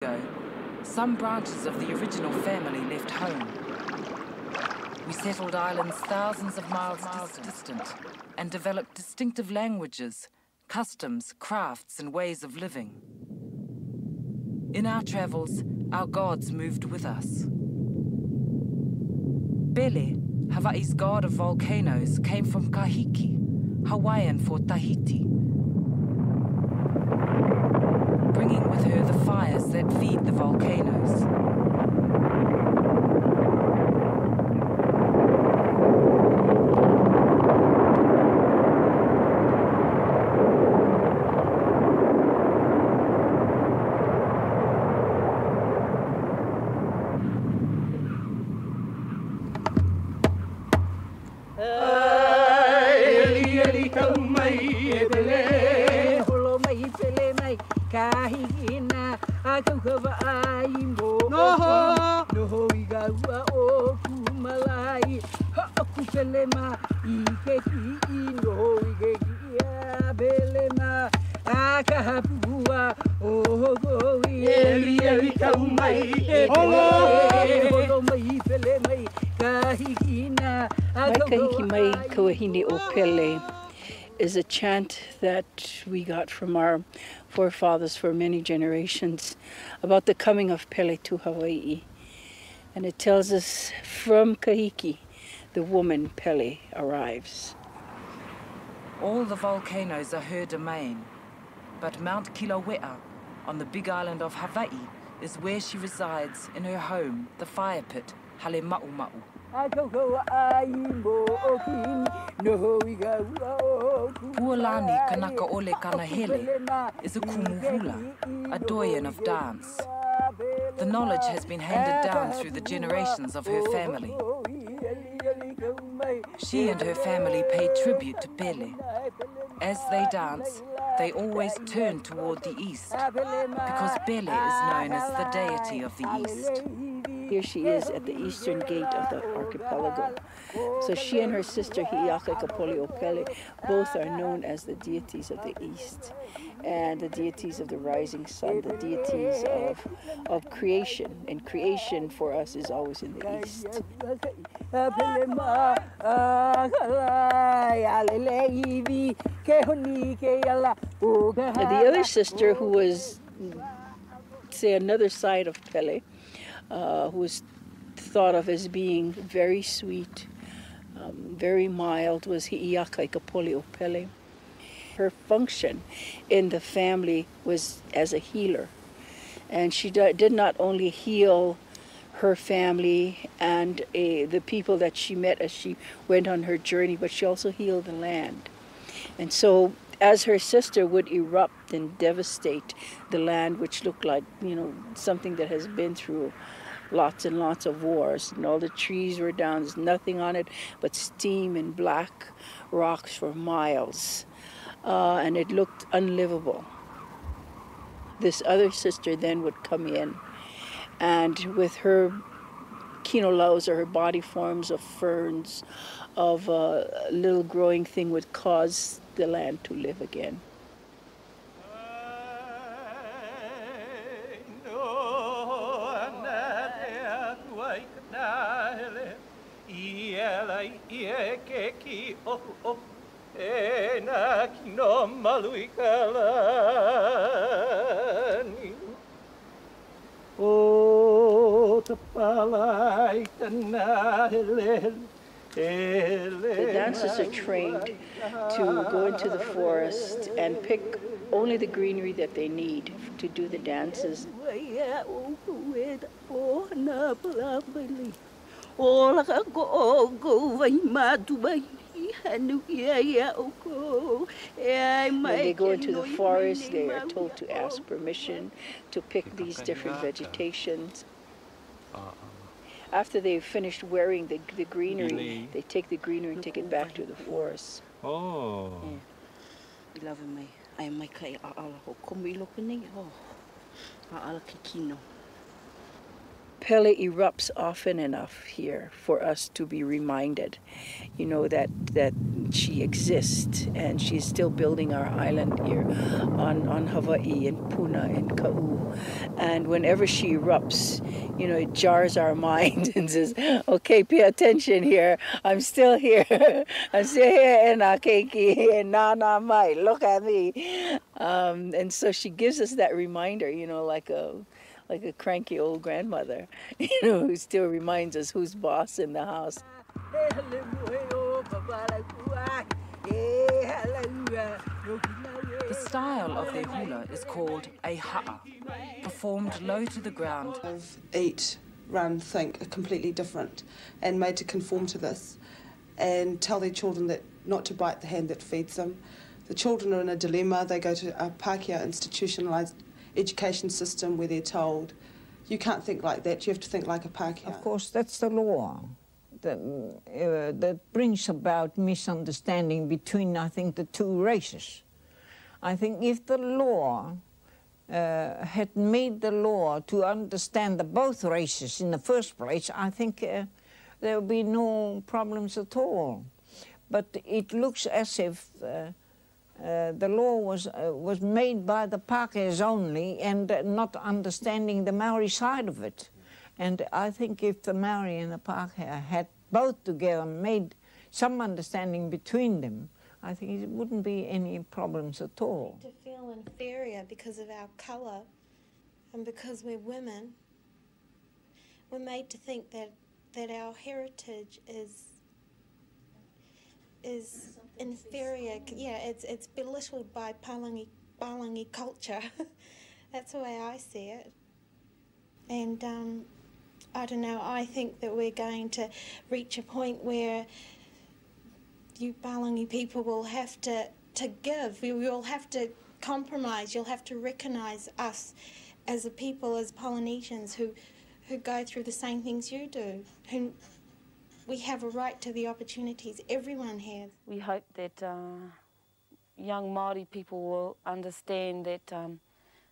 ago, some branches of the original family left home. We settled islands thousands of miles distant and developed distinctive languages, customs, crafts, and ways of living. In our travels, our gods moved with us. Pele, Hawaii's god of volcanoes, came from Kahiki, Hawaiian for Tahiti, bringing with her the fires that feed the volcanoes. Is a chant that we got from our forefathers for many generations about the coming of Pele to Hawaii. And it tells us from Kahiki, the woman Pele arrives. All the volcanoes are her domain, but Mount Kilauea, on the big island of Hawaii, is where she resides in her home, the fire pit, Hale Ma'uma'u. Pualani Kanaka Ole Kanahele is a kumuhula, a doyen of dance. The knowledge has been handed down through the generations of her family. She and her family pay tribute to Pele. As they dance, they always turn toward the east, because Pele is known as the deity of the east. Here she is at the eastern gate of the archipelago. So she and her sister Hi'iaka Kapoli'opele both are known as the deities of the east and the deities of the rising sun, the deities of creation. And creation for us is always in the east. The other sister, who was, say, another side of Pele, who was thought of as being very sweet, very mild, was Hi'iaka Kapoli'opele. Her function in the family was as a healer. And she did not only heal her family and the people that she met as she went on her journey, but she also healed the land. And so as her sister would erupt and devastate the land, which looked like, something that has been through lots and lots of wars, and all the trees were down, there's nothing on it but steam and black rocks for miles. And it looked unlivable. This other sister then would come in, and with her kinolaus, or her body forms of ferns, of a little growing thing, would cause the land to live again. The dancers are trained to go into the forest and pick only the greenery that they need to do the dances. When they go into the forest, they are told to ask permission to pick these different vegetations. After they've finished wearing the greenery, they take the greenery and take it back to the forest. Oh. Pele erupts often enough here for us to be reminded, you know, that she exists, and she's still building our island here on Hawaii and Puna and Kau. And whenever she erupts, you know, it jars our mind and says, okay, pay attention here. I'm still here. I'm still here in Keiki and Nana Mai. Look at me. And so she gives us that reminder, you know, like a cranky old grandmother, you know, who still reminds us who's boss in the house. The style of their hula is called a ha'a, performed low to the ground. Eat, run, think are completely different and made to conform to this and tell their children that not to bite the hand that feeds them. The children are in a dilemma. They go to a Pākehā institutionalised education system where they're told, you can't think like that, you have to think like a Pākehā. Of course, that's the law that brings about misunderstanding between, I think, the two races. I think if the law had made the law to understand the both races in the first place, I think there would be no problems at all. But it looks as if the law was made by the Pākehās only and not understanding the Maori side of it. And I think if the Maori and the Pākehā had both together made some understanding between them, I think it wouldn't be any problems at all. To feel inferior because of our colour and because we're women, we're made to think that our heritage is inferior. Yeah, it's belittled by Palangi culture. That's the way I see it. And I don't know, I think that we're going to reach a point where you Palangi people will have to give. We will have to compromise. You'll have to recognise us as a people, as Polynesians who go through the same things you do, who we have a right to the opportunities everyone has. We hope that young Māori people will understand that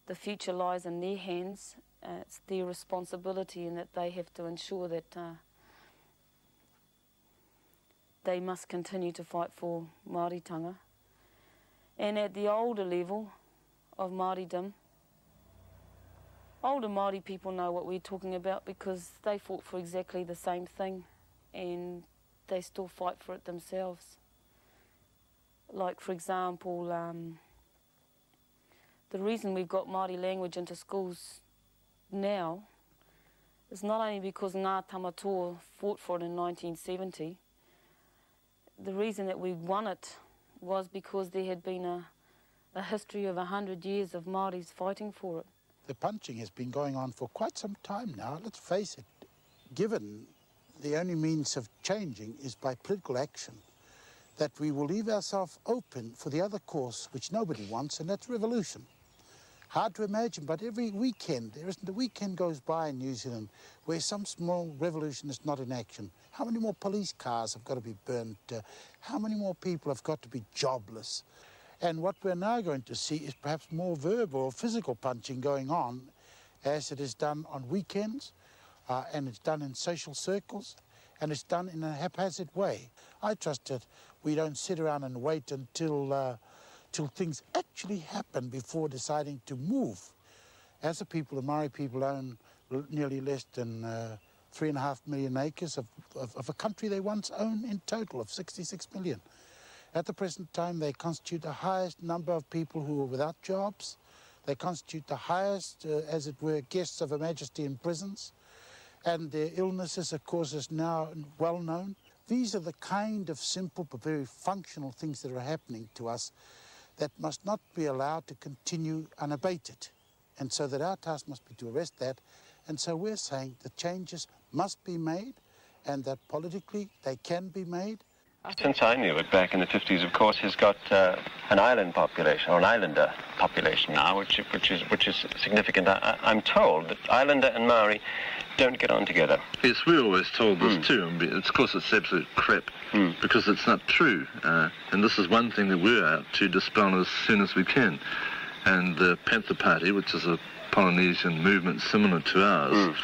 the future lies in their hands. It's their responsibility, and that they have to ensure that they must continue to fight for Māoritanga. And at the older level of Māoridom, older Māori people know what we're talking about because they fought for exactly the same thing and they still fight for it themselves. Like, for example, the reason we've got Māori language into schools now is not only because Ngā Tamatoa fought for it in 1970. The reason that we won it was because there had been a history of 100 years of Māoris fighting for it. The punching has been going on for quite some time now, let's face it. Given the only means of changing is by political action, that we will leave ourselves open for the other course which nobody wants, and that's revolution. Hard to imagine, but every weekend, there isn't a weekend goes by in New Zealand where some small revolution is not in action. How many more police cars have got to be burnt? How many more people have got to be jobless? And what we're now going to see is perhaps more verbal or physical punching going on as it is done on weekends, and it's done in social circles, and it's done in a haphazard way. I trust that we don't sit around and wait until things actually happen before deciding to move. As a people, the Maori people own nearly less than 3.5 million acres of a country they once owned in total of 66 million. At the present time, they constitute the highest number of people who are without jobs. They constitute the highest, as it were, guests of Her Majesty in prisons. And their illnesses, of course, is now well known. These are the kind of simple but very functional things that are happening to us that must not be allowed to continue unabated. And so that our task must be to arrest that. And so we're saying that changes must be made, and that politically they can be made. Since I knew it back in the 50s, of course, has got an island population, or an islander population now, which is significant. I'm told that islander and Maori don't get on together. Yes, we're always told this too, and of course it's absolute crap, because it's not true. And this is one thing that we're out to dispel as soon as we can. And the Panther Party, which is a Polynesian movement similar to ours,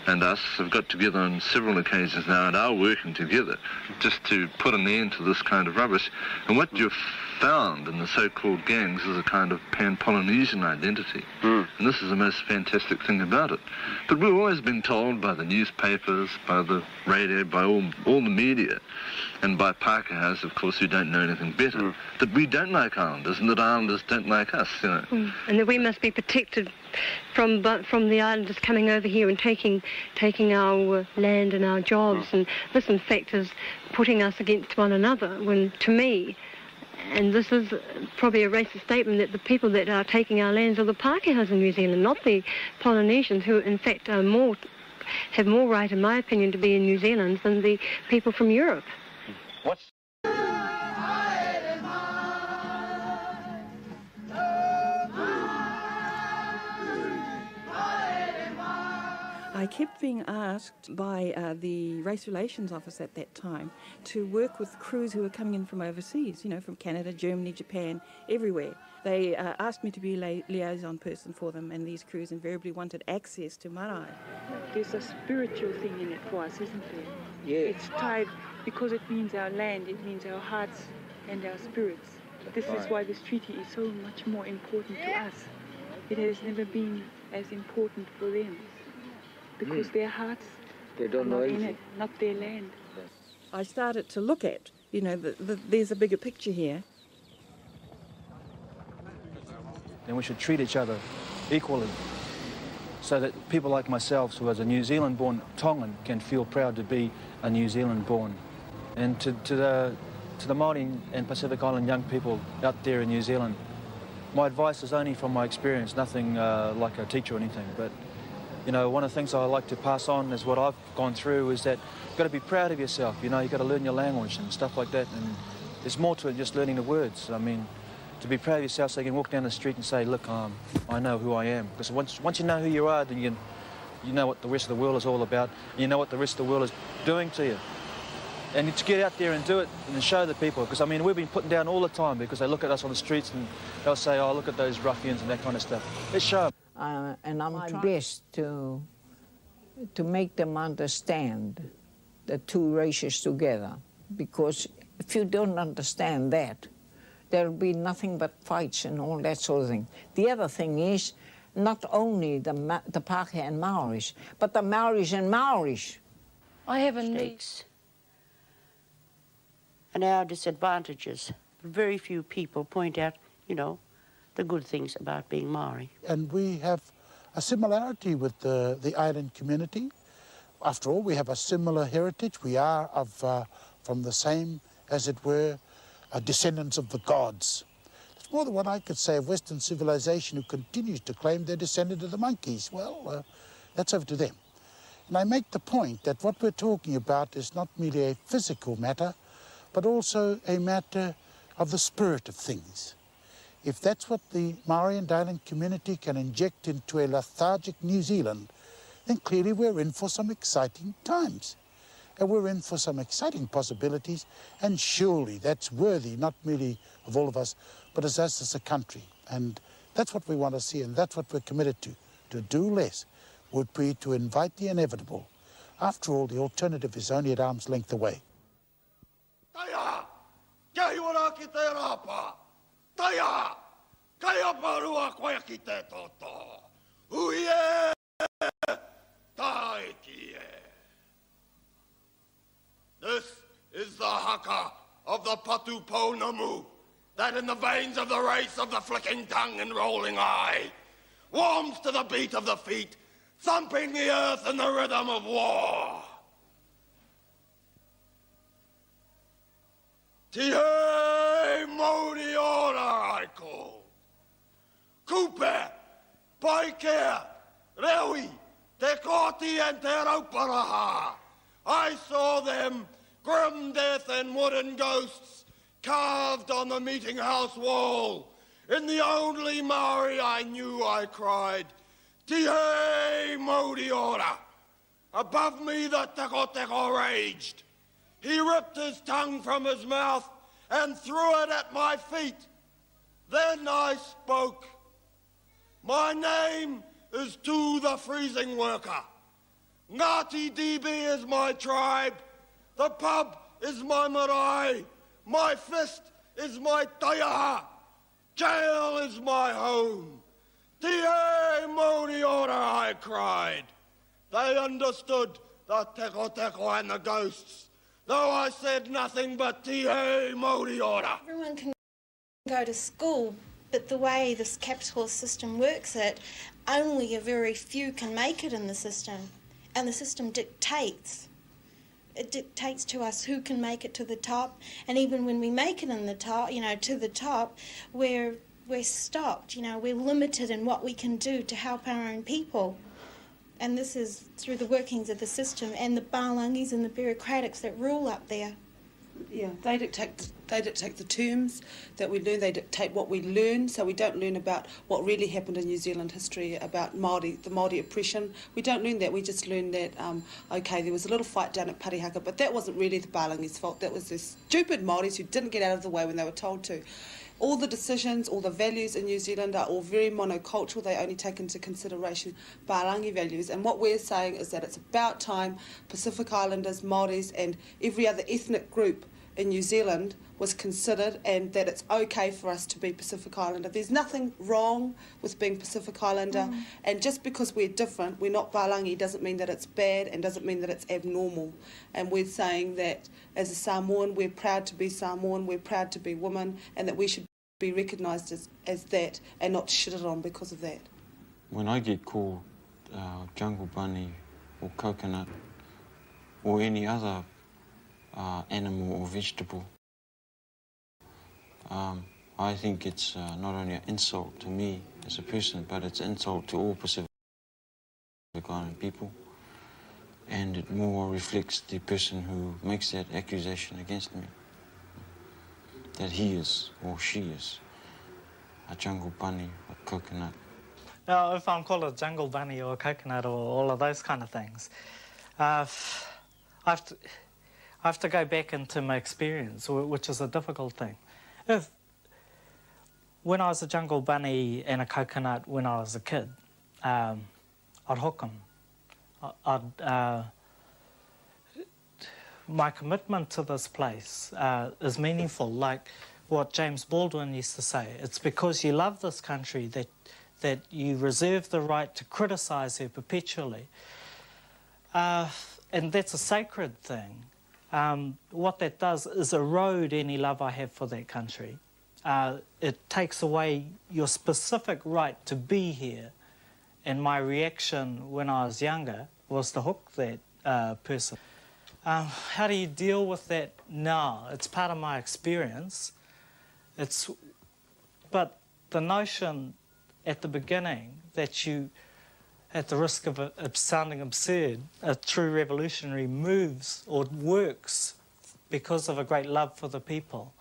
and us have got together on several occasions now and are working together just to put an end to this kind of rubbish. And what you've found in the so-called gangs is a kind of pan-Polynesian identity. And this is the most fantastic thing about it. But we've always been told by the newspapers, by the radio, by all the media, and by Pākehās, of course, who don't know anything better, that we don't like Islanders and that Islanders don't like us, you know. And that we must be protected from the Islanders coming over here and taking our land and our jobs. And this, in fact, is putting us against one another, when, to me, and this is probably a racist statement, that the people that are taking our lands are the Pākehās in New Zealand, not the Polynesians, who, in fact, have more right, in my opinion, to be in New Zealand than the people from Europe. What's... I kept being asked by the Race Relations Office at that time to work with crews who were coming in from overseas, you know, from Canada, Germany, Japan, everywhere. They asked me to be a liaison person for them, and these crews invariably wanted access to marae. There's a spiritual thing in it for us, isn't there? Yeah. It's tied, because it means our land, it means our hearts and our spirits. This is why this treaty is so much more important to us. It has never been as important for them, because their hearts are not in it, not their land. I started to look at, you know, there's a bigger picture here. And we should treat each other equally, so that people like myself, who is a New Zealand-born Tongan, can feel proud to be a New Zealand-born. And to the Māori and Pacific Island young people out there in New Zealand, my advice is only from my experience, nothing like a teacher or anything, but you know, one of the things I like to pass on is what I've gone through, is that you've got to be proud of yourself, you know, you've got to learn your language and stuff like that, and there's more to it than just learning the words. I mean, to be proud of yourself so you can walk down the street and say, look, I know who I am. Because once you know who you are, then you know what the rest of the world is all about, and you know what the rest of the world is doing to you. And to get out there and do it and show the people, because I mean, we've been put down all the time because they look at us on the streets and they'll say, oh, look at those ruffians and that kind of stuff. Let's show them. And I'm trying best to make them understand the two races together, because if you don't understand that, there'll be nothing but fights and all that sort of thing. The other thing is not only the Pākehā and Maoris, but the Maoris and Maoris. I have mistakes and our disadvantages. Very few people point out, you know, the good things about being Maori. And we have a similarity with the island community. After all, we have a similar heritage. We are from the same, as it were, descendants of the gods. It's more than what I could say of Western civilization, who continues to claim they're descended of the monkeys. Well, that's over to them. And I make the point that what we're talking about is not merely a physical matter, but also a matter of the spirit of things. If that's what the Maori and Island community can inject into a lethargic New Zealand, then clearly we're in for some exciting times. And we're in for some exciting possibilities, and surely that's worthy not merely of all of us, but as us as a country. And that's what we want to see, and that's what we're committed to. To do less would be to invite the inevitable. After all, the alternative is only at arm's length away. Taia! Kia hiwara ki te rāpa! Taia! Kaya parua koe ki te toto! Hui e! Tai ki e! This is the haka of the Patu Pounamu, that in the veins of the race of the flicking tongue and rolling eye warms to the beat of the feet, thumping the earth in the rhythm of war. Te Mauri ora, I call. Kupe, Paikea, Rewi, Te Koti and Te Rauparaha. I saw them, grim death and wooden ghosts, carved on the meeting house wall. In the only Maori I knew, I cried, Te Mauri ora. Above me the Teko Teko raged. He ripped his tongue from his mouth and threw it at my feet. Then I spoke. My name is To the Freezing Worker. Ngāti Debe is my tribe. The pub is my marae. My fist is my taiaha. Jail is my home. Tie Mauri ora, I cried. They understood the teko teko and the ghosts, though I said nothing but tie Mauri ora. Everyone can go to school, but the way this capitalist system works it, only a very few can make it in the system. And the system dictates. It dictates to us who can make it to the top. And even when we make it in the top, you know, to the top, we're stopped, you know, we're limited in what we can do to help our own people. And this is through the workings of the system and the Balangis and the bureaucratics that rule up there. Yeah, they dictate the terms that we learn, they dictate what we learn, so we don't learn about what really happened in New Zealand history, about Māori, the Māori oppression. We don't learn that, we just learn that, okay, there was a little fight down at Parihaka, but that wasn't really the Balangi's fault, that was the stupid Māoris who didn't get out of the way when they were told to. All the decisions, all the values in New Zealand are all very monocultural. They only take into consideration Balangi values. And what we're saying is that it's about time Pacific Islanders, Māoris and every other ethnic group in New Zealand was considered, and that it's okay for us to be Pacific Islander. There's nothing wrong with being Pacific Islander, and just because we're different, we're not Balangi, doesn't mean that it's bad and doesn't mean that it's abnormal. And we're saying that as a Samoan, we're proud to be Samoan, we're proud to be women, and that we should be recognised as that and not shitted on because of that. When I get called jungle bunny or coconut or any other animal or vegetable, I think it's not only an insult to me as a person, but it's an insult to all Pacific Island people, and it more reflects the person who makes that accusation against me, that he is or she is a jungle bunny or coconut. Now, if I'm called a jungle bunny or a coconut or all of those kind of things, I have to go back into my experience, which is a difficult thing. When I was a jungle bunny and a coconut when I was a kid, I'd hook them. My commitment to this place is meaningful, like what James Baldwin used to say. It's because you love this country that you reserve the right to criticise her perpetually. And that's a sacred thing. What that does is erode any love I have for that country. It takes away your specific right to be here. And my reaction when I was younger was to hook that person. How do you deal with that now? It's part of my experience. But the notion at the beginning that you, at the risk of sounding absurd, a true revolutionary moves or works because of a great love for the people,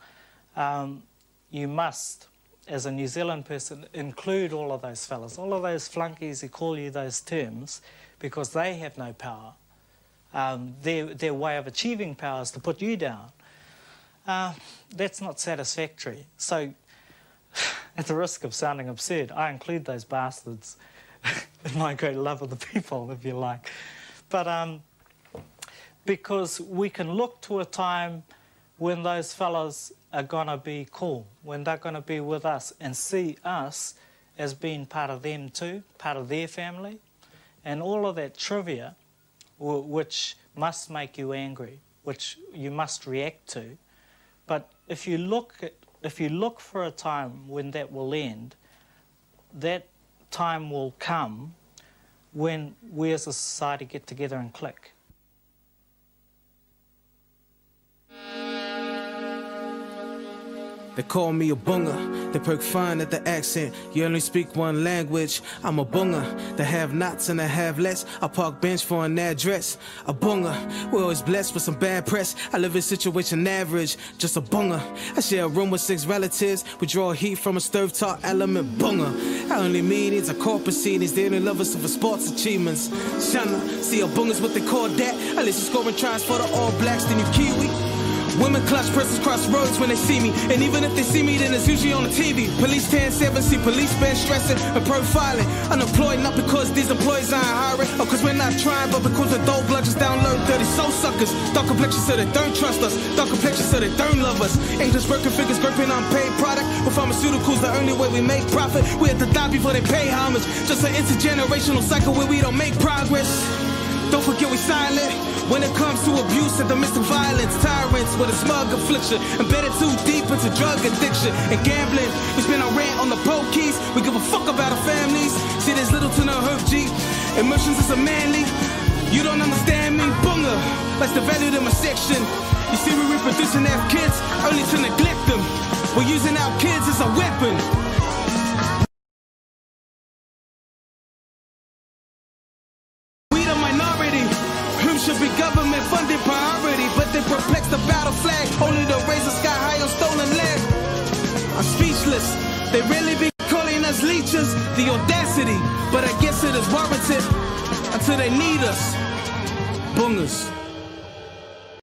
you must, as a New Zealand person, include all of those fellas, all of those flunkies who call you those terms, because they have no power. Their way of achieving power is to put you down. That's not satisfactory. So, at the risk of sounding absurd, I include those bastards in my great love of the people, if you like. But because we can look to a time when those fellas are going to be cool, when they're going to be with us and see us as being part of them too, part of their family, and all of that trivia, which must make you angry, which you must react to. But if you look for a time when that will end, that time will come when we as a society get together and click. They call me a bunga, they poke fun at the accent. You only speak one language, I'm a bunga. The have-nots and the have-lets, I park bench for an address. A bunga, we're always blessed with some bad press. I live in situation average, just a bunga. I share a room with 6 relatives, we draw heat from a stovetop element, bunga. Our only meetings are corporate proceedings, they only love us for sports achievements. Shana, see a bunga's what they call that. I listen scoring tries for the All Blacks, then you Kiwi. Women clutch purses crossroads when they see me. And even if they see me, then it's usually on the TV. Police 10-7, see police been stressing and profiling. Unemployed not because these employees aren't hiring, or because Cause we're not trying, but because the dope blood just download dirty soul suckers. Dark complexion so they don't trust us. Dark complexion so they don't love us. English working figures gripping unpaid product. With pharmaceuticals the only way we make profit. We have to die before they pay homage. Just an intergenerational cycle where we don't make progress. Don't forget we silent when it comes to abuse and domestic violence. Tyrants with a smug affliction, embedded too deep into drug addiction and gambling. We spend our rent on the pokies. We give a fuck about our families. See, there's little to no hope, G. Emotions is a manly. You don't understand me, bunga. That's the value in my section. You see, we reproduce and have kids only to neglect them. We're using our kids as a weapon. Should be government funded priority, but they perplex the battle flag only to raise the sky high on stolen land. I'm speechless. They really be calling us leeches. The audacity, but I guess it is warranted until they need us. Boongers.